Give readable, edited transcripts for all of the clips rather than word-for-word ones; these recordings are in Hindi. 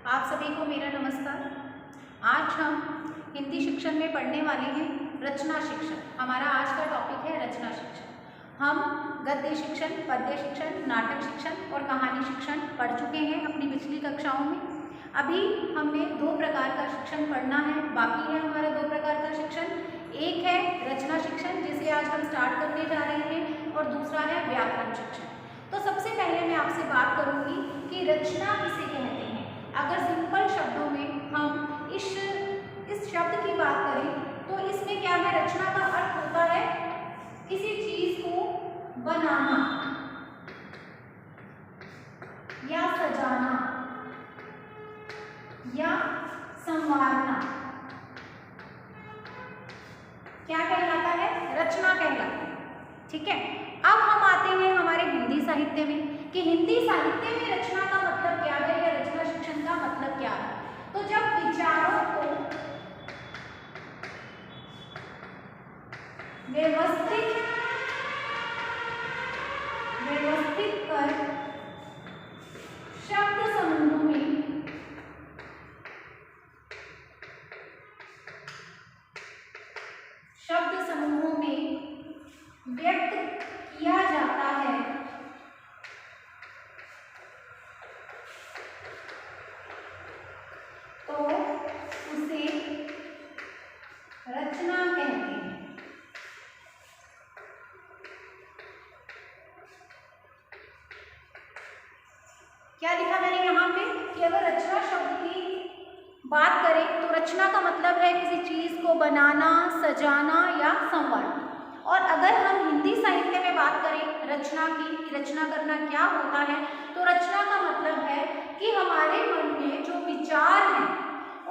आप सभी को मेरा नमस्कार। आज हम हिंदी शिक्षण में पढ़ने वाले हैं रचना शिक्षण। हमारा आज का टॉपिक है रचना शिक्षण। हम गद्य शिक्षण, पद्य शिक्षण, नाटक शिक्षण और कहानी शिक्षण पढ़ चुके हैं अपनी पिछली कक्षाओं में। अभी हमने दो प्रकार का शिक्षण पढ़ना है, बाकी है हमारा दो प्रकार का शिक्षण। एक है रचना शिक्षण जिसे आज हम स्टार्ट करने जा रहे हैं और दूसरा है व्याकरण शिक्षण। तो सबसे पहले मैं आपसे बात करूंगी कि रचना किसे कहते हैं। अगर सिंपल शब्दों में हम इस शब्द की बात करें तो इसमें क्या है, रचना का अर्थ होता है किसी चीज को बनाना या सजाना या संवारना। क्या कहलाता है? रचना कहलाता है। ठीक है, अब हम आते हैं हमारे हिंदी साहित्य में कि हिंदी साहित्य में रचना का मतलब क्या है या रचना शिक्षण का मतलब क्या है। तो जब विचारों को व्यवस्थित कर शब्द समूहों में व्यक्त किया जाता है तो उसे रचना कहते हैं। क्या लिखा मैंने यहाँ पे कि अगर रचना शब्द की बात करें तो रचना का मतलब है किसी चीज को बनाना, सजाना या संवारना। और अगर हम हिंदी साहित्य में बात करें रचना की, रचना करना क्या होता है, तो रचना का मतलब है कि हमारे मन में जो विचार हैं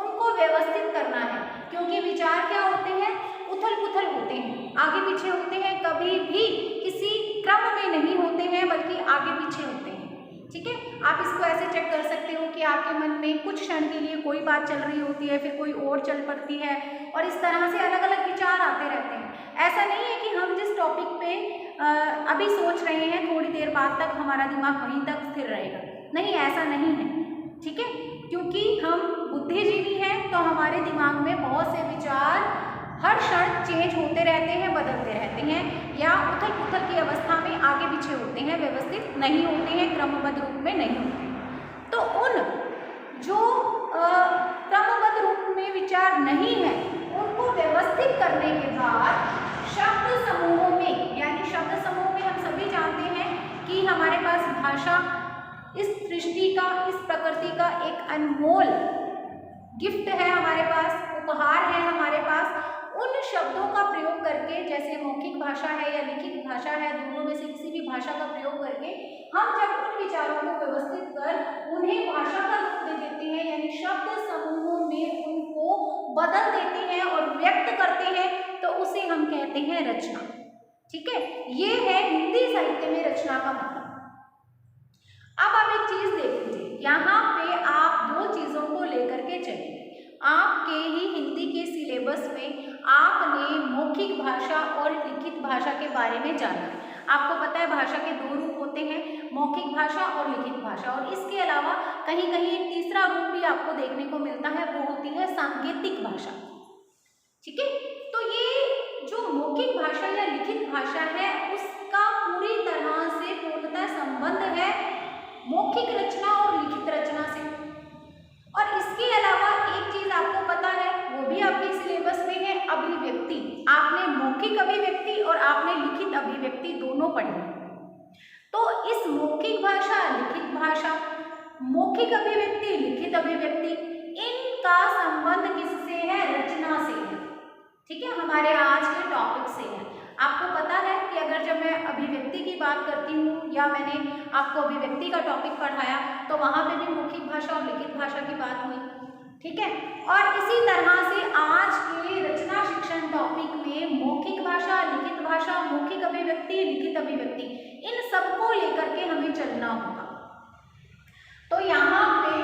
उनको व्यवस्थित करना है। क्योंकि विचार क्या होते हैं? उथल पुथल होते हैं, आगे पीछे होते हैं, कभी भी किसी क्रम में नहीं होते हैं बल्कि आगे पीछे होते हैं। ठीक है, आप इसको ऐसे चेक कर सकते हो कि आपके मन में कुछ क्षण के लिए कोई बात चल रही होती है, फिर कोई और चल पड़ती है और इस तरह से अलग अलग विचार आते रहते हैं। ऐसा नहीं है कि हम जिस टॉपिक पे अभी सोच रहे हैं थोड़ी देर बाद तक हमारा दिमाग वहीं तक स्थिर रहेगा, नहीं, ऐसा नहीं है। ठीक है, क्योंकि हम बुद्धिजीवी हैं तो हमारे दिमाग में बहुत से विचार हर क्षण चेंज होते रहते हैं, बदलते रहते हैं या उथल पुथल की अवस्था में आगे पीछे होते हैं, व्यवस्थित नहीं होते हैं, क्रमबद्ध रूप में नहीं होते हैं। तो उन जो क्रमबद्ध रूप में विचार नहीं है उनको व्यवस्थित करने के बाद शब्द समूहों में, यानी शब्द समूह में हम सभी जानते हैं कि हमारे पास भाषा इस सृष्टि का, इस प्रकृति का एक अनमोल गिफ्ट है, हमारे पास उपहार है हमारे पास। उन शब्दों का प्रयोग करके, जैसे मौखिक भाषा है या लिखित भाषा है, दोनों में से किसी भी भाषा का प्रयोग करके हम जब उन विचारों को व्यवस्थित कर उन्हें भाषा का रूप दे देते हैं, यानी शब्द समूहों में उनको बदल देते हैं और व्यक्त करते हैं, तो उसे हम कहते हैं रचना। ठीक है, ये है हिंदी साहित्य में रचना का मतलब। अब आप एक चीज देख लीजिए, यहाँ पे आप दो चीजों को लेकर के चलिए। आपके ही हिंदी के सिलेबस में आपने मौखिक भाषा और लिखित भाषा के बारे में जाना है। आपको पता है भाषा के दो रूप होते हैं, मौखिक भाषा और लिखित भाषा, और इसके अलावा कहीं कहीं एक तीसरा रूप भी आपको देखने को मिलता है, वो होती है सांकेतिक भाषा। ठीक है, तो ये जो मौखिक भाषा या लिखित भाषा है उसका पूरी तरह से पूर्णतः संबंध है मौखिक रचना और लिखित रचना से। और इसके अलावा एक चीज आपको पता है, वो भी आपके सिलेबस में है, अभिव्यक्ति। आपने मौखिक अभिव्यक्ति और आपने लिखित अभिव्यक्ति दोनों पढ़ी। तो इस मौखिक भाषा, लिखित भाषा, मौखिक अभिव्यक्ति, लिखित अभिव्यक्ति, इनका संबंध किससे है? रचना से है। ठीक है, हमारे आज के टॉपिक से है। आपको पता है कि अगर जब मैं अभिव्यक्ति की बात करती हूँ या मैंने आपको अभिव्यक्ति का टॉपिक पढ़ाया तो वहाँ पे भी मौखिक भाषा और लिखित भाषा की बात हुई। ठीक है, और इसी तरह से आज के रचना शिक्षण टॉपिक में मौखिक भाषा, लिखित भाषा, मौखिक अभिव्यक्ति, लिखित अभिव्यक्ति, इन सबको लेकर के हमें चलना होगा। तो यहाँ पे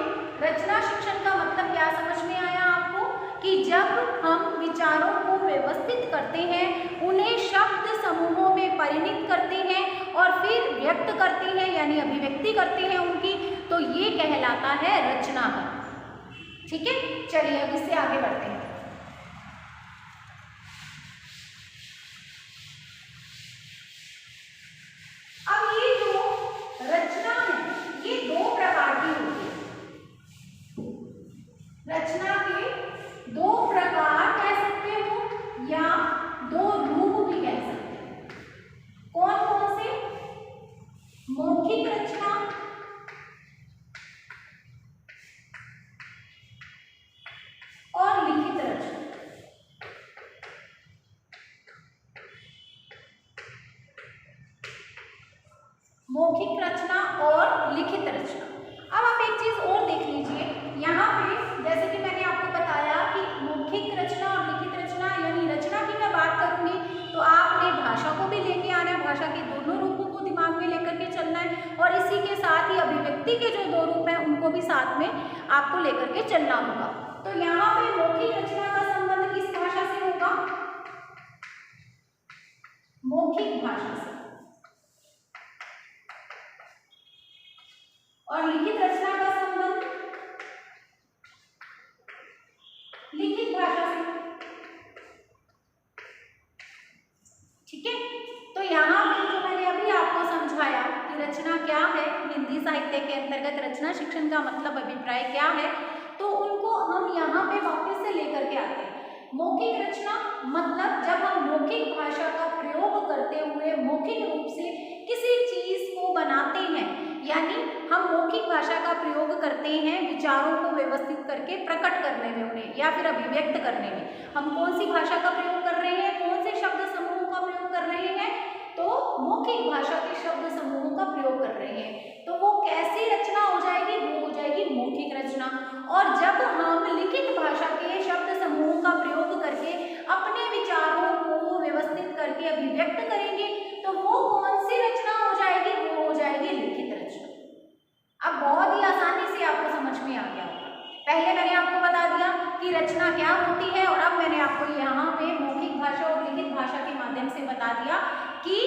रचना शिक्षण का मतलब क्या समझ में आया आपको कि जब हम विचारों को व्यवस्थित करते हैं, उन्हें शब्द समूहों में परिणित करते हैं और फिर व्यक्त करते हैं यानी अभिव्यक्ति करते हैं उनकी, तो ये कहलाता है रचना का। ठीक है, चलिए अब इससे आगे बढ़ते हैं। अब ये जो रचना है ये दो प्रकार की होती है। रचना के दो प्रकार कह सकते हो या दो रूप भी कह सकते हो। कौन कौन से? मौखिक रचना और लिखित रचना। मौखिक रचना और लिखित रचना। अब आप एक चीज और देख लीजिए, यहाँ पे जैसे कि मैंने आपको बताया कि मौखिक रचना और लिखित रचना, यानी रचना की मैं बात करूंगी तो आपने भाषा को भी लेके आना है, भाषा के दोनों रूपों को दिमाग में लेकर के चलना है, और इसी के साथ ही अभिव्यक्ति के जो दो रूप हैं उनको भी साथ में आपको लेकर के चलना होगा। तो यहाँ पे मौखिक रचना का संबंध किस भाषा से होगा? मौखिक भाषा से। और लिखित रचना का संबंध लिखित भाषा से। ठीक है, तो यहाँ पे जो मैंने अभी आपको समझाया कि रचना क्या है, हिंदी साहित्य के अंतर्गत रचना शिक्षण का मतलब अभिप्राय क्या है, तो उनको हम यहाँ पे वापस से लेकर के आते हैं। मौखिक रचना मतलब जब हम मौखिक भाषा का प्रयोग करते हुए मौखिक रूप से किसी चीज को बनाते हैं, यानी हम मौखिक भाषा का प्रयोग करते हैं विचारों को व्यवस्थित करके प्रकट करने में उन्हें, या फिर अभिव्यक्त करने में। हम कौन सी भाषा का प्रयोग कर रहे हैं, कौन से शब्द समूह का प्रयोग कर रहे हैं? तो मौखिक भाषा के शब्द समूहों का प्रयोग कर रहे हैं। तो वो कैसी रचना हो जाएगी? वो हो जाएगी मौखिक रचना। और जब हम लिखित भाषा के शब्द समूहों का प्रयोग करके अपने विचारों को व्यवस्थित करके अभिव्यक्त करेंगे तो वो कौन सी रचना हो जाएगी? वो हो जाएगी लिखित रचना। अब बहुत ही आसानी से आपको समझ में आ गया होगा। पहले मैंने आपको बता दिया कि रचना क्या होती है, और अब मैंने आपको यहाँ पे मौखिक भाषा और लिखित भाषा के माध्यम से बता दिया कि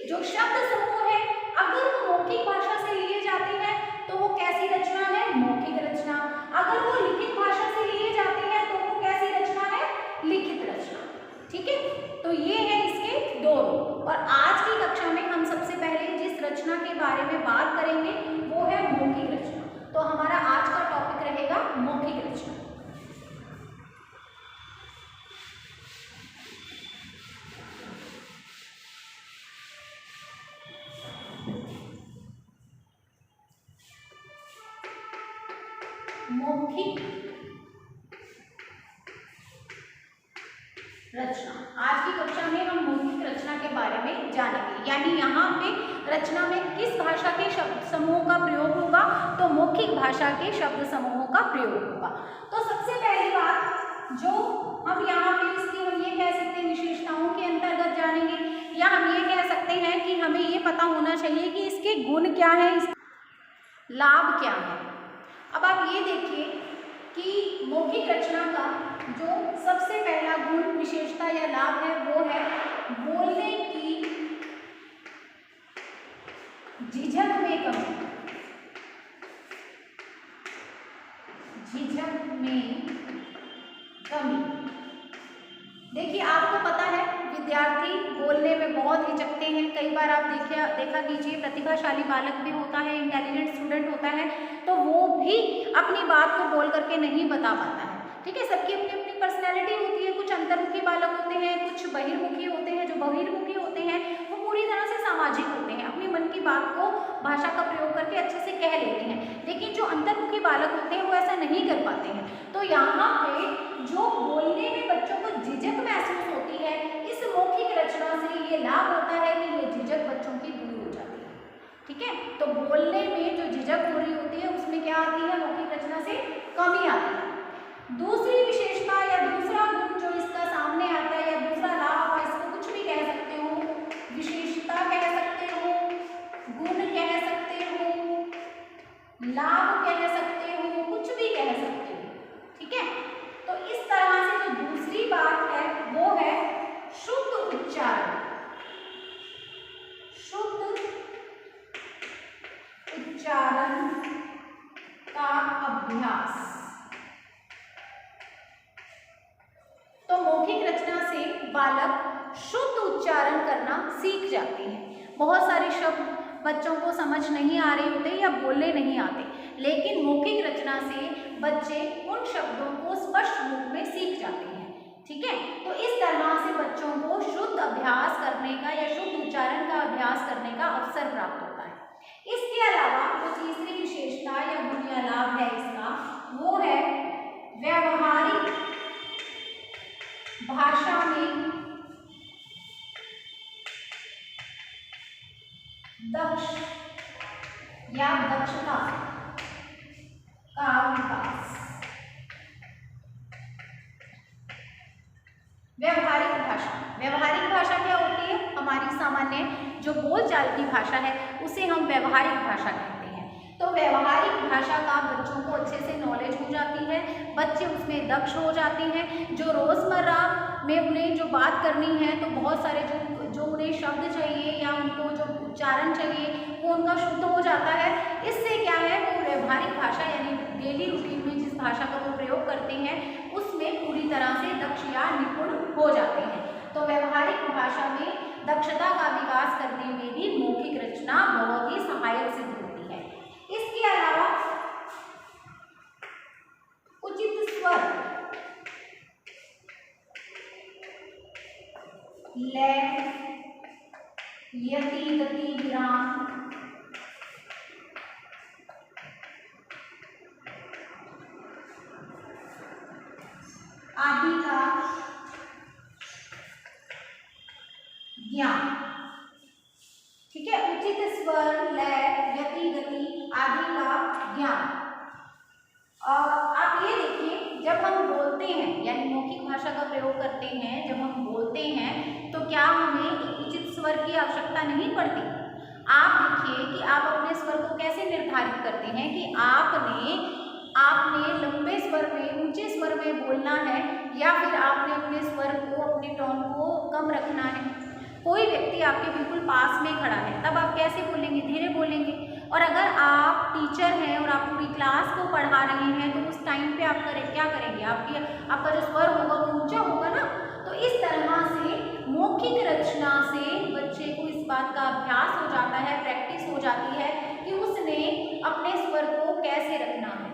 जो शब्द समूह है अगर वो मौखिक भाषा से लिए जाते हैं तो वो कैसी रचना है? मौखिक रचना। अगर वो लिखित भाषा से लिए जाते हैं तो वो कैसी रचना है? लिखित रचना। ठीक है, तो ये है इसके दो रूप। और आज की कक्षा में हम सबसे पहले जिस रचना के बारे में बात करेंगे वो है मौखिक रचना। तो हमारा आज का टॉपिक रहेगा मौखिक रचना। मौखिक रचना, आज की कक्षा में हम मौखिक रचना के बारे में जानेंगे, यानी यहाँ पे रचना में किस भाषा के शब्द समूहों का प्रयोग होगा? तो मौखिक भाषा के शब्द समूहों का प्रयोग होगा। तो सबसे पहली बात जो हम यहाँ पे इसकी हम ये कह सकते हैं विशेषताओं के अंतर्गत जानेंगे, या हम ये कह सकते हैं कि हमें ये पता होना चाहिए कि इसके गुण क्या है, लाभ क्या है। अब आप ये देखिए कि मौखिक रचना का जो सबसे पहला गुण, विशेषता या लाभ है वो है बोलने की झिझक में कमी। झिझक में कमी। देखिए आपको पता है विद्यार्थी बोलने में बहुत हिचकते हैं। कई बार आप देखा कीजिए प्रतिभाशाली बालक भी होता है, इंटेलिजेंट स्टूडेंट होता है, तो वो भी अपनी बात को बोल करके नहीं बता पाता है। ठीक है, सबकी अपनी अपनी पर्सनैलिटी होती है। कुछ अंतर्मुखी बालक होते हैं, कुछ बहिर्मुखी होते हैं। जो बहिर्मुखी होते हैं वो पूरी तरह से सामाजिक होते हैं, अपनी मन की बात को भाषा का प्रयोग करके अच्छे से कह लेते हैं। लेकिन जो अंतर्मुखी बालक होते हैं वो ऐसा नहीं कर पाते हैं। तो यहाँ पे जो बोलने में बच्चों को झिझक महसूस होती है, इस मौखिक रचना से ये लाभ होता है कि ये झिझक बच्चों की दूर हो जाती है। ठीक है, तो बोलने में जो झिझक हो रही होती है उसमें क्या आती है? मौखिक रचना से कमी आती है। दूसरी विशेषता या दूसरा गुण जो इसका सामने आता है, या दूसरा लाभ, आप इसको कुछ भी कह सकते हो, विशेषता कह सकते हो, गुण कह सकते हो, लाभ कह सकते हो, कुछ भी कह सकते हो। ठीक है, तो इस तरह से जो दूसरी बात है वो है शुद्ध उच्चारण। शुद्ध उच्चारण का अभ्यास। बहुत सारे शब्द बच्चों को समझ नहीं आ रहे होते या बोलने नहीं आते, लेकिन मौखिक रचना से बच्चे उन शब्दों को स्पष्ट रूप में सीख जाते हैं। ठीक है, तो इस तरह से बच्चों को शुद्ध अभ्यास करने का या शुद्ध उच्चारण का अभ्यास करने का अवसर प्राप्त होता है। इसके अलावा जो तीसरी विशेषता या गुण या लाभ है इसका, वो है व्यावहारिक भाषा में दक्ष या दक्षता का विकास। व्यावहारिक भाषा क्या होती है? हमारी सामान्य जो बोलचाल की भाषा है उसे हम व्यावहारिक भाषा कहते हैं। तो व्यावहारिक भाषा का बच्चों को अच्छे से नॉलेज हो जाती है, बच्चे उसमें दक्ष हो जाते हैं। जो रोज़मर्रा में उन्हें जो बात करनी है तो बहुत सारे जो उन्हें शब्द चाहिए या उनको जो उच्चारण चाहिए वो उनका शुद्ध हो जाता है। इससे क्या है, वो व्यावहारिक भाषा यानी डेली रूटीन में जिस भाषा का वो प्रयोग करते हैं उसमें पूरी तरह से दक्ष या निपुण हो जाते हैं। तो व्यावहारिक भाषा में दक्षता का विकास करने में भी मौखिक रचना बहुत ही सहायक सिद्ध होती है। इसके अलावा उचित स्वर, लय, यति, गति, विराम आदि का ज्ञान। ठीक है, उचित स्वर, लय, यति, गति आदि का ज्ञान। आप ये देखिए, जब हम बोलते हैं यानी मौखिक भाषा का प्रयोग करते हैं, जब हम बोलते हैं तो क्या हमें एक उचित स्वर की आवश्यकता नहीं पड़ती? आप देखिए कि आप अपने स्वर को कैसे निर्धारित करते हैं कि आपने लंबे स्वर में, ऊंचे स्वर में बोलना है या फिर आपने अपने स्वर को, अपने टोन को कम रखना है। कोई व्यक्ति आपके बिल्कुल पास में खड़ा है, तब आप कैसे बोलेंगे? धीरे बोलेंगे। और अगर आप टीचर हैं और आप पूरी क्लास को पढ़ा रहे हैं तो उस टाइम पे आप क्या करेंगे? आपका जो स्वर होगा वो ऊंचा होगा ना। तो इस तरह से मौखिक रचना से बच्चे को इस बात का अभ्यास हो जाता है, प्रैक्टिस हो जाती है कि उसने अपने स्वर को कैसे रखना है,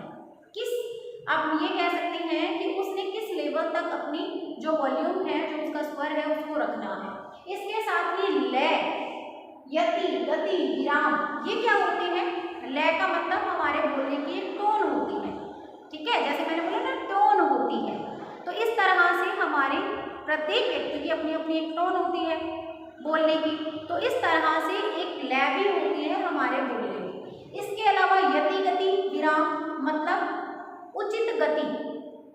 आप ये कह सकते हैं कि उसने किस लेवल तक अपनी जो वॉल्यूम है, जो उसका स्वर है, उसको रखना है। इसके साथ ही लय, यति, गति, विराम ये क्या होते हैं? लय का मतलब हमारे बोलने की एक टोन होती है। ठीक है, जैसे मैंने बोला ना, टोन होती है। तो इस तरह से हमारे प्रत्येक व्यक्ति की अपनी अपनी एक टोन होती है बोलने की। तो इस तरह से एक लय भी होती है हमारे बोलने में। इसके अलावा यति, गति, विराम मतलब उचित गति।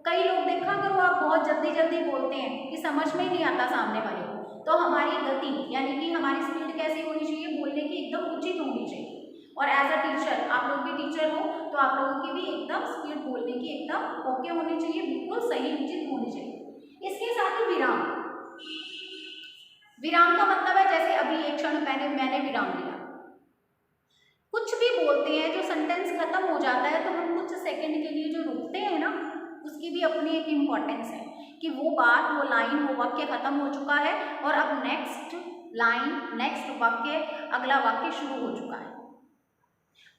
कई लोग देखा करो, आप बहुत जल्दी जल्दी बोलते हैं कि समझ में ही नहीं आता सामने वाले को। तो हमारी गति यानी कि हमारी स्पीड कैसी होनी चाहिए? बोलने की एकदम उचित होनी चाहिए। और एज अ टीचर, आप लोग भी टीचर हो तो आप लोगों की भी एकदम स्पीड बोलने की एकदम ओके होनी चाहिए, बिल्कुल सही उचित होनी चाहिए। इसके साथ ही विराम। विराम का मतलब है जैसे अभी एक क्षण पहले मैंने विराम दिया। कुछ भी बोलते हैं, जो सेंटेंस खत्म हो जाता है तो हम कुछ सेकंड के लिए जो रुकते हैं ना, उसकी भी अपनी एक इम्पॉर्टेंस है कि वो बात, वो लाइन, वो वाक्य खत्म हो चुका है और अब नेक्स्ट लाइन, नेक्स्ट वाक्य, अगला वाक्य शुरू हो चुका है।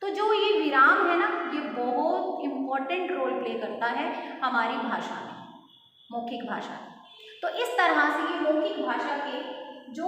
तो जो ये विराम है ना, ये बहुत इम्पॉर्टेंट रोल प्ले करता है हमारी भाषा में, मौखिक भाषा में। तो इस तरह से ये मौखिक भाषा के जो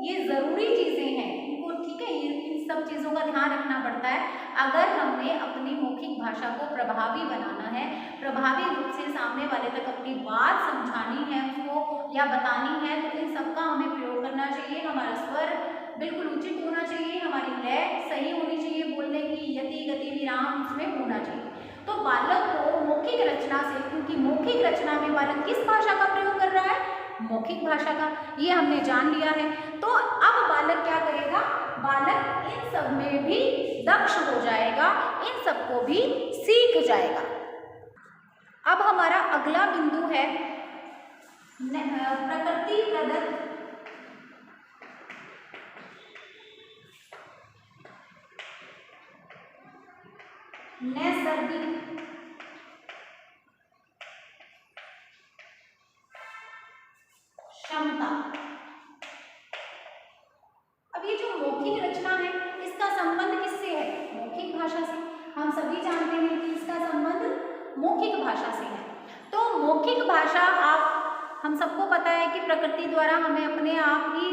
ये ज़रूरी चीज़ें हैं इनको, ठीक है, ये इन सब चीज़ों का ध्यान रखना पड़ता है अगर हमने अपनी मौखिक भाषा को प्रभावी बनाना है, प्रभावी रूप से सामने वाले तक अपनी बात समझानी है उसको या बतानी है। तो इन सब का हमें प्रयोग करना चाहिए। हमारा स्वर बिल्कुल उचित होना चाहिए, हमारी लय सही होनी चाहिए, बोलने की यति, गति, विराम उसमें होना चाहिए। तो बालक को मौखिक रचना से, क्योंकि मौखिक रचना में बालक किस भाषा का प्रयोग कर रहा है? मौखिक भाषा का, ये हमने जान लिया है। तो अब बालक क्या करेगा? बालक इन सब में भी दक्ष हो जाएगा, इन सबको भी सीख जाएगा। अब हमारा अगला बिंदु है प्रकृति प्रदत्त नैसर्गिक क्षमता। अब ये जो मौखिक मौखिक भाषा से है। तो मौखिक भाषा हम सबको पता है कि प्रकृति द्वारा हमें अपने आप ही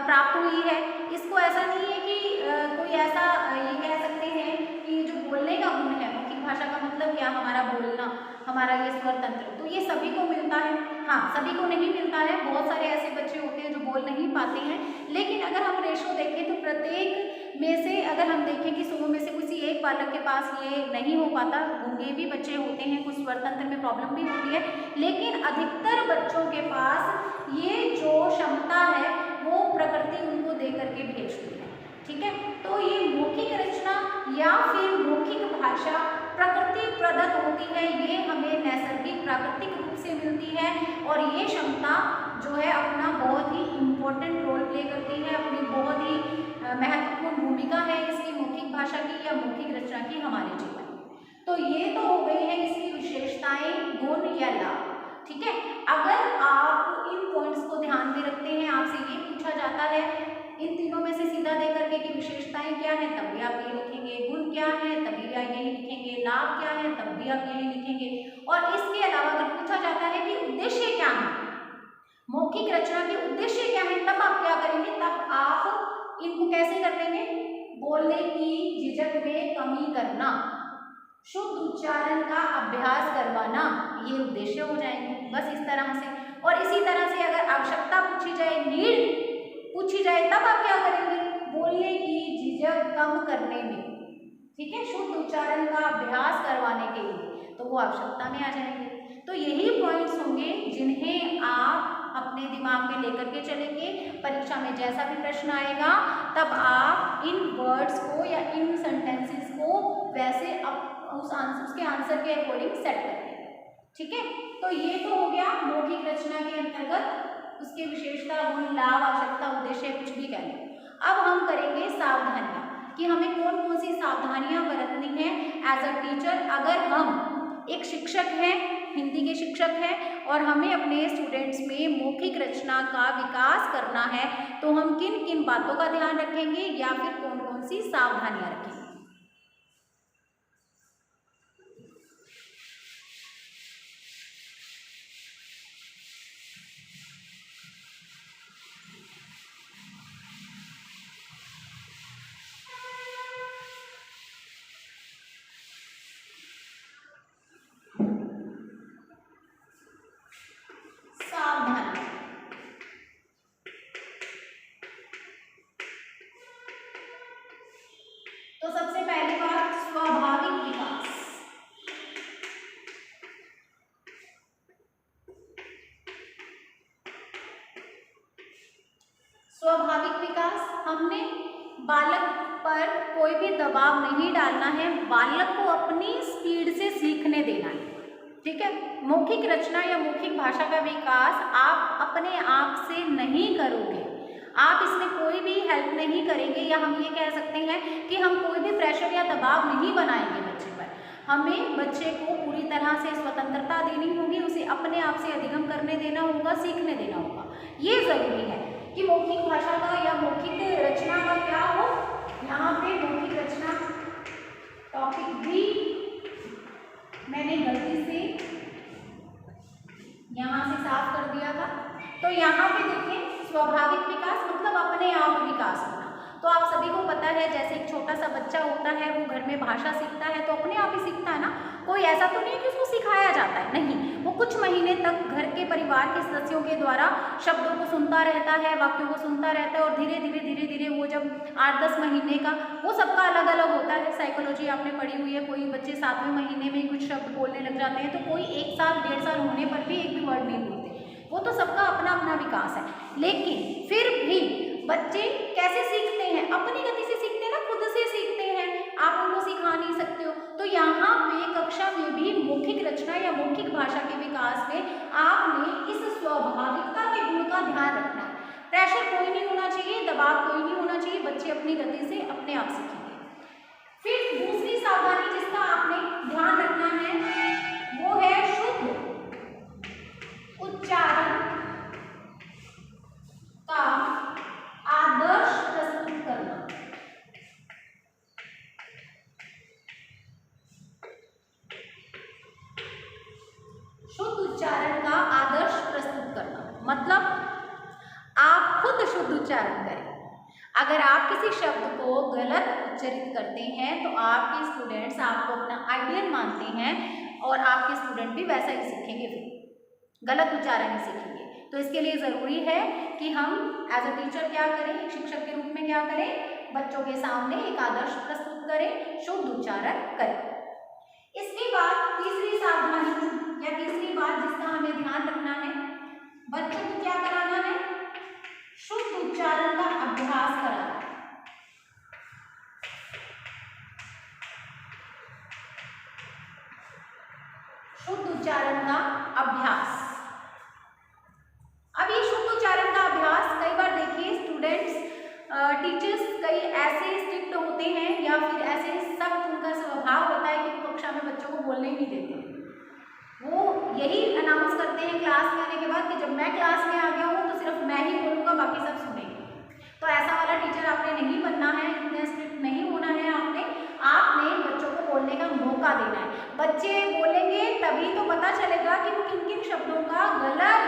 प्राप्त हुई है। इसको ऐसा नहीं है कि कोई ऐसा ये कह सकते हैं कि जो बोलने का गुण है, मौखिक भाषा का मतलब क्या, हमारा बोलना, हमारा ये स्वर तंत्र, तो ये सभी को मिलता है। हाँ, सभी को नहीं मिलता है, बहुत सारे ऐसे बच्चे होते हैं जो बोल नहीं पाते हैं। लेकिन अगर हम रेशो देखें तो प्रत्येक में से अगर हम देखें कि 100 में से किसी एक बालक के पास ये नहीं हो पाता, गूंगे भी बच्चे होते हैं, कुछ स्वर तंत्र में प्रॉब्लम भी होती है, लेकिन अधिकतर बच्चों के पास ये जो क्षमता है वो प्रकृति उनको दे करके भेजती है। ठीक है, तो ये मौखिक रचना या फिर मौखिक भाषा प्रकृति प्रदत्त होती है, ये हमें नैसर्गिक प्राकृतिक रूप से मिलती है और ये क्षमता जो है अपना बहुत ही इम्पोर्टेंट रोल प्ले करती है, अपनी बहुत ही महत्वपूर्ण भूमिका है इसकी मौखिक भाषा की या मौखिक रचना की हमारे जीवन में। तो ये तो हो गई है इसकी विशेषताएं, गुण या लाभ। ठीक है, अगर आप इन पॉइंट्स को ध्यान में रखते हैं, आपसे ये पूछा जाता है इन तीनों में से सीधा दे करके कि विशेषताएं क्या है, तब भी आप ये लिखेंगे, गुण क्या है तभी आप यही लिखेंगे, लाभ क्या है तब भी आप यही लिखेंगे। और इसके अलावा अगर पूछा जाता है कि उद्देश्य क्या है, मौखिक रचना के उद्देश्य क्या है, तब आप क्या करेंगे, तब आप इनको कैसे कर लेंगे, बोलने की झिझक में कमी करना, शुद्ध उच्चारण का अभ्यास करवाना, ये उद्देश्य हो जाएंगे, बस इस तरह से। और इसी तरह से अगर आवश्यकता पूछी जाए, नीड पूछी जाए, तब आप क्या करेंगे, बोलने की झिझक कम करने में, ठीक है, शुद्ध उच्चारण का अभ्यास करवाने के लिए, तो वो आवश्यकता में आ जाएंगे। तो यही पॉइंट्स होंगे जिन्हें आप अपने दिमाग में लेकर के चलेंगे। परीक्षा में जैसा भी प्रश्न आएगा तब आप इन वर्ड्स को या इन सेंटेंसेस को वैसे उसके आंसर के अकॉर्डिंग सेट करेंगे। ठीक है, तो ये तो हो गया मौखिक रचना के अंतर्गत उसके विशेषता, गुण, लाभ, आवश्यकता, उद्देश्य, कुछ भी कहें। अब हम करेंगे सावधानियां कि हमें कौन कौन सी सावधानियां बरतनी है एज अ टीचर। अगर हम एक शिक्षक हैं, हिंदी के शिक्षक हैं और हमें अपने स्टूडेंट्स में मौखिक रचना का विकास करना है, तो हम किन किन बातों का ध्यान रखेंगे या फिर कौन कौन सी सावधानियां रखेंगे। तो सबसे पहली बात, स्वाभाविक विकास। स्वाभाविक विकास, हमने बालक पर कोई भी दबाव नहीं डालना है, बालक को अपनी स्पीड से सीखने देना है। ठीक है, मौखिक रचना या मौखिक भाषा का विकास आप अपने आप से नहीं करोगे, आप इसमें कोई भी हेल्प नहीं करेंगे, या हम ये कह सकते हैं कि हम कोई भी प्रेशर या दबाव नहीं बनाएंगे बच्चे पर। हमें बच्चे को पूरी तरह से स्वतंत्रता देनी होगी, उसे अपने आप से अधिगम करने देना होगा, सीखने देना होगा। ये जरूरी है कि मौखिक भाषा का या मौखिक रचना का क्या हो। यहाँ पे मौखिक रचना टॉपिक भी मैंने गलती से यहाँ से साफ कर दिया था। तो यहाँ पे देखिए, स्वाभाविक विकास मतलब अपने आप विकास होना। तो आप सभी को पता है, जैसे एक छोटा सा बच्चा होता है, वो घर में भाषा सीखता है तो अपने आप ही सीखता है ना, कोई ऐसा तो नहीं है कि उसको सिखाया जाता है, नहीं, वो कुछ महीने तक घर के परिवार के सदस्यों के द्वारा शब्दों को सुनता रहता है, वाक्यों को सुनता रहता है, और धीरे धीरे वो जब 8-10 महीने का, वो सबका अलग अलग होता है, साइकोलॉजी आपने पढ़ी हुई है, कोई बच्चे 7वें महीने में कुछ शब्द बोलने लग जाते हैं, तो कोई 1 साल 1.5 साल होने पर भी एक भी वर्ड नहीं बोलते, वो तो सबका अपना अपना विकास है। लेकिन फिर भी बच्चे कैसे सीखते हैं, अपनी गति से सीखते हैं ना, खुद से सीखते हैं, आप उनको सिखा नहीं सकते हो। तो यहाँ पे कक्षा में भी मौखिक रचना या मौखिक भाषा के विकास में आपने इस स्वाभाविकता के गुण का ध्यान रखना है। प्रेशर कोई नहीं होना चाहिए, दबाव कोई नहीं होना चाहिए, बच्चे अपनी गति से अपने आप सीखेंगे। फिर दूसरी सावधानी जिसका आपने ध्यान रखना है वो है शुद्ध उच्चारण का आदर्श प्रस्तुत करना। उच्चारण करें। अगर आप किसी शब्द को गलत उच्चरित करते हैं तो आपके स्टूडेंट्स आपको अपना आइडियल मानते हैं और आपके स्टूडेंट भी वैसा ही सीखेंगे, फिर गलत उच्चारण ही सीखेंगे। तो इसके लिए ज़रूरी है कि हम एज अ टीचर क्या करें, एक शिक्षक के रूप में क्या करें, बच्चों के सामने एक आदर्श प्रस्तुत करें, शुद्ध उच्चारण करें। इसके बाद तीसरी सावधानी या तीसरी बात जिसका हमें ध्यान रखना है, बच्चों को क्या कराना है, शुद्ध उच्चारण का अभ्यास कराना है। शुद्ध उच्चारण का अभ्यास। अब ये शुद्ध उच्चारण का अभ्यास कई बार देखिए स्टूडेंट्स, टीचर्स कई ऐसे स्ट्रिक्ट होते हैं या फिर ऐसे सख्त उनका स्वभाव होता है कि वो कक्षा में बच्चों को बोलने ही नहीं देते। वो यही अनाउंस करते हैं क्लास में आने के बाद कि जब मैं क्लास में आ गया हूँ तो सिर्फ मैं ही बोलूँगा, बाकी सब सुनेंगे। तो ऐसा वाला टीचर आपने नहीं बनना है, इतने स्ट्रिक्ट नहीं होना है। आपने बच्चों को बोलने का मौका देना है। बच्चे बोलेंगे तभी तो पता चलेगा कि वो किन किन शब्दों का गलत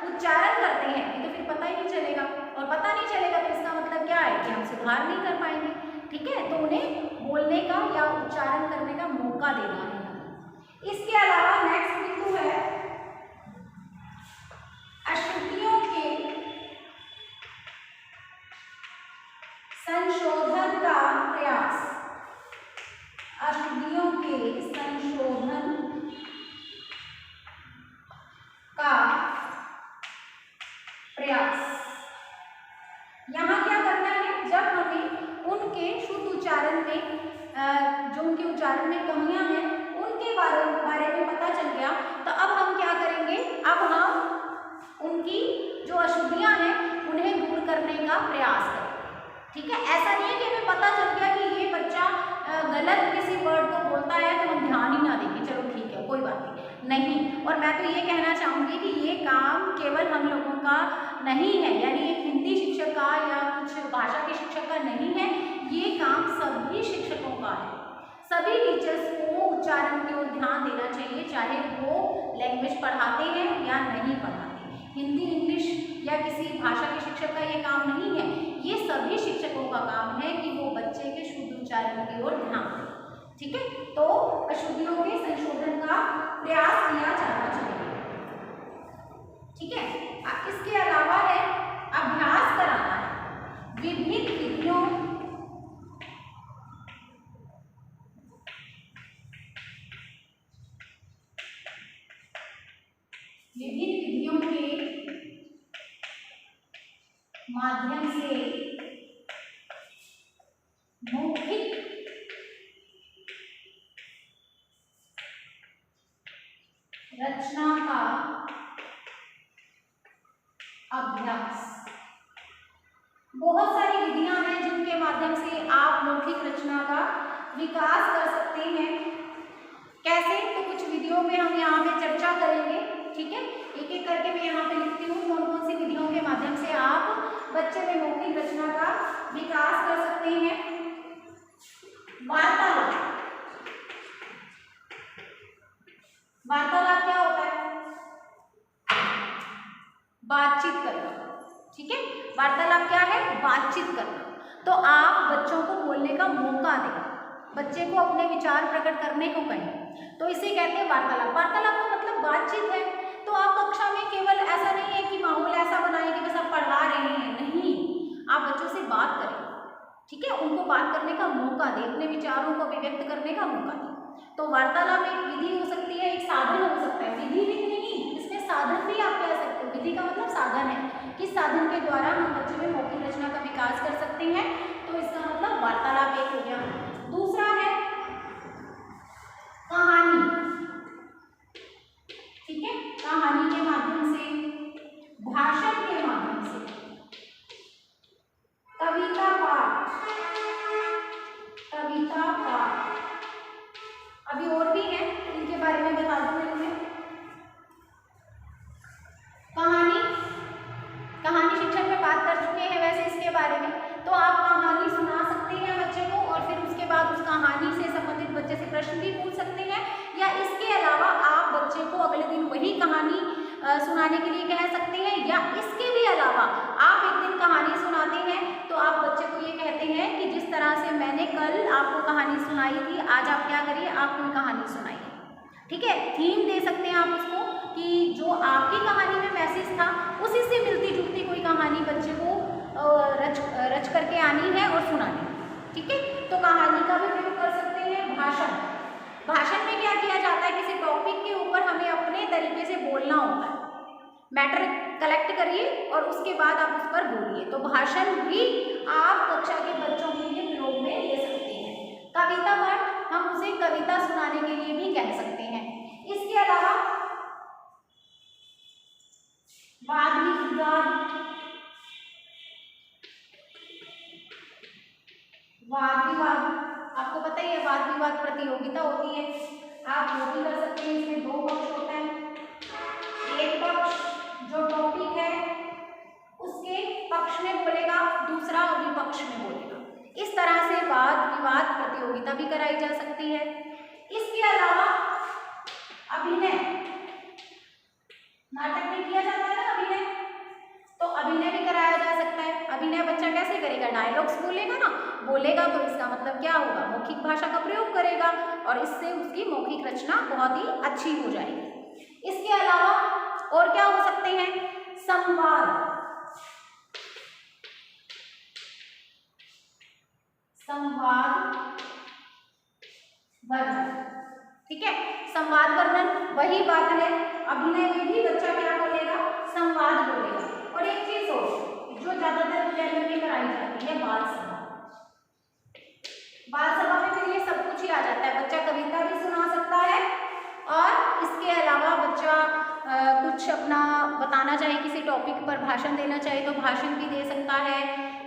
उच्चारण करते हैं, तो फिर पता ही नहीं चलेगा, और पता नहीं चलेगा तो इसका मतलब क्या है कि हम सुधार नहीं कर पाएंगे। ठीक है, तो उन्हें बोलने का या उच्चारण करने का मौका देना है। इसके अलावा नेक्स्ट बिंदु है अशुद्धियों के संशोधन का प्रयास। अशुद्धियों के संशोधन का प्रयास। यहाँ क्या करना है, जब हमें उनके शुद्ध उच्चारण में जो उनके उच्चारण में कमियां हैं उनके बारे में पता चल गया, तो अब हम क्या करेंगे, अब हम उनकी जो अशुद्धियां हैं उन्हें दूर करने का प्रयास करें। ठीक है, ऐसा नहीं है कि हमें पता चल गया कि ये बच्चा गलत किसी वर्ड को बोलता है तो हम ध्यान ही ना देंगे, चलो ठीक है कोई बात नहीं। और मैं तो ये कहना चाहूँगी कि ये काम केवल हम लोगों का नहीं है, यानी एक हिंदी शिक्षक का या कुछ भाषा के शिक्षक का नहीं है, ये काम सभी शिक्षकों का है। सभी टीचर्स को उच्चारण की ओर ध्यान देना चाहिए, चाहे वो लैंग्वेज पढ़ाते हैं या नहीं पढ़ाते। हिंदी, इंग्लिश या किसी भाषा के शिक्षक का ये काम नहीं है, ये सभी शिक्षकों का काम है कि वो बच्चे के शुद्ध उच्चारण की ओर ध्यान दें। ठीक है, तो अशुद्धियों के संशोधन का प्रयास किया जाना चाहिए। ठीक है, इसके अलावा है अभ्यास कराना है विभिन्न विधियों के माध्यम से मौखिक रचना का अभ्यास। बहुत सारी विधियां हैं जिनके माध्यम से आप मौखिक रचना का विकास कर सकते हैं। कैसे, तो कुछ विधियों में हम यहाँ पे चर्चा करेंगे। ठीक है, एक एक करके मैं यहाँ पे लिखती हूँ कौन कौन सी विधियों के माध्यम से आप बच्चे में मौखिक रचना का विकास कर सकते हैं। वार्तालाप। वार्तालाप क्या होता है, बातचीत करना। ठीक है, वार्तालाप क्या है, बातचीत करना। तो आप बच्चों को बोलने का मौका दें, बच्चे को अपने विचार प्रकट करने को कहें, तो इसे कहते हैं वार्तालाप। वार्तालाप का मतलब बातचीत है। तो आप कक्षा में केवल ऐसा नहीं है कि माहौल ऐसा बनाए कि बस आप पढ़ा रहे हैं, नहीं, आप बच्चों से बात करें। ठीक है, उनको बात करने का मौका दें, अपने विचारों को अभिव्यक्त करने का मौका दें। तो वार्तालाप एक विधि हो सकती है, एक साधन हो सकता है। विधि भी नहीं, इसमें साधन भी आप कह सकते हो। विधि का मतलब साधन है, किस साधन के द्वारा हम बच्चे में मौखिक रचना का विकास कर सकते हैं। तो इसका मतलब वार्तालाप एक हो गया। दूसरा है कहानी। ठीक है, कहानी के माध्यम से, भाषण के माध्यम से, कविता पाठ, कविता पाठ। अभी और भी है, इनके बारे में बता दूं मैं। कहानी शिक्षक में बात कर चुके हैं वैसे इसके बारे में। तो आप कहानी सुना सकते हैं बच्चे को और फिर उसके बाद उस कहानी से संबंधित बच्चे से प्रश्न भी पूछ सकते हैं, या इसके अलावा आप बच्चे को अगले दिन वही कहानी सुनाने के लिए कह सकते हैं, या इसके भी अलावा आप एक दिन कहानी सुनाते हैं तो आप बच्चे को ये कहते हैं कि जिस तरह से मैंने कल आपको कहानी सुनाई थी, आज आप क्या करिए, आप कोई कहानी सुनाइए। ठीक है, थीम दे सकते हैं आप उसको कि जो आपकी कहानी में मैसेज था उसी से मिलती जुलती कोई कहानी बच्चे को रच करके आनी है और सुनानी। ठीक है, तो कहानी का भी प्रयोग कर सकते हैं। भाषण में क्या किया जाता है, किसी टॉपिक के ऊपर हमें अपने तरीके से बोलना होता है, मैटर कलेक्ट करिए और उसके बाद आप उस पर बोलिए। तो भाषण भी आप कक्षा के बच्चों के लिए प्रयोग में ले सकते हैं। कविता पाठ, हम उसे कविता सुनाने के लिए भी कह सकते हैं। इसके अलावा वाद विवाद, आपको पता ही है वाद विवाद प्रतियोगिता होती है, आप वो भी कर सकते हैं। इसमें दो पक्ष होता है, एक पक्ष जो टॉपिक है उसके पक्ष में बोलेगा, दूसरा विपक्ष में बोलेगा। इस तरह से वाद विवाद प्रतियोगिता भी कराई जा सकती है। इसके अलावा अभिनय, नाटक में किया जाता है ना अभिनय, तो अभिनय भी कराया जा सकता है। अभिनय बच्चा कैसे करेगा, डायलॉग्स बोलेगा ना, बोलेगा तो इसका मतलब क्या होगा, मौखिक भाषा का प्रयोग करेगा और इससे उसकी मौखिक रचना बहुत ही अच्छी हो जाएगी। इसके अलावा और क्या हो सकते हैं, संवाद वर्णन। ठीक है, संवाद वर्णन वही बात है, अभिनय में भी बच्चा क्या बोलेगा, संवाद बोलेगा। और एक चीज और जो ज्यादातर विद्यालयों में कराई जाती है, बाल सभा में फिर ये सब कुछ ही आ जाता है। बच्चा कविता भी सुना सकता है और इसके अलावा बच्चा कुछ अपना बताना चाहे, किसी टॉपिक पर भाषण देना चाहे तो भाषण भी दे सकता है।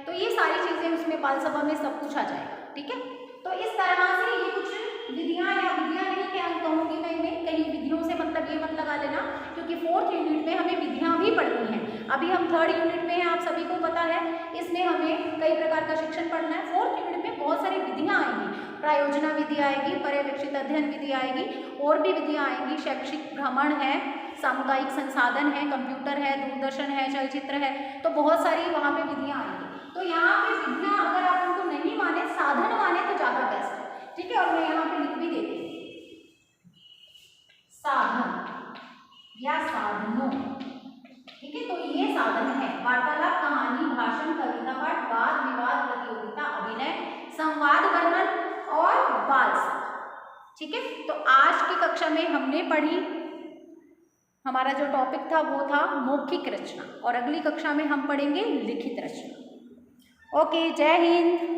तो ये सारी चीजें उसमें बाल सभा में सब कुछ आ जाएगा। ठीक है, तो इस तरह से ये कुछ विधियां, या विधियां नहीं क्या कहूँगी मैं इन्हें, कहीं विधियों से मतलब ये मत लगा लेना, क्योंकि 4th यूनिट में हमें विधियां भी पढ़नी है। अभी हम 3rd यूनिट में हैं, आप सभी को पता है, इसमें हमें कई प्रकार का शिक्षण पढ़ना है। 4th यूनिट में बहुत सारी विधियां आएंगी, प्रायोजना विधि आएगी, पर्यवेक्षित अध्ययन विधि आएगी, और भी विधियां आएंगी। शैक्षिक भ्रमण है, सामुदायिक संसाधन है, कंप्यूटर है, दूरदर्शन है, चलचित्र है, तो बहुत सारी वहाँ पे विधियां आएंगी। तो यहाँ पे विधियां अगर आप उनको नहीं माने, साधन माने तो ज्यादा बेस्ट है। ठीक है, और मैं यहाँ पे लिख भी देती हूँ, साधन या साधनों। ठीक है, तो ये साधन है, वार्तालाप, कहानी, भाषण, कविता पाठ, वाद विवाद प्रतियोगिता, अभिनय, संवाद वर्णन और बाल सभा। ठीक है, तो आज की कक्षा में हमने पढ़ी, हमारा जो टॉपिक था वो था मौखिक रचना, और अगली कक्षा में हम पढ़ेंगे लिखित रचना। ओके, जय हिंद।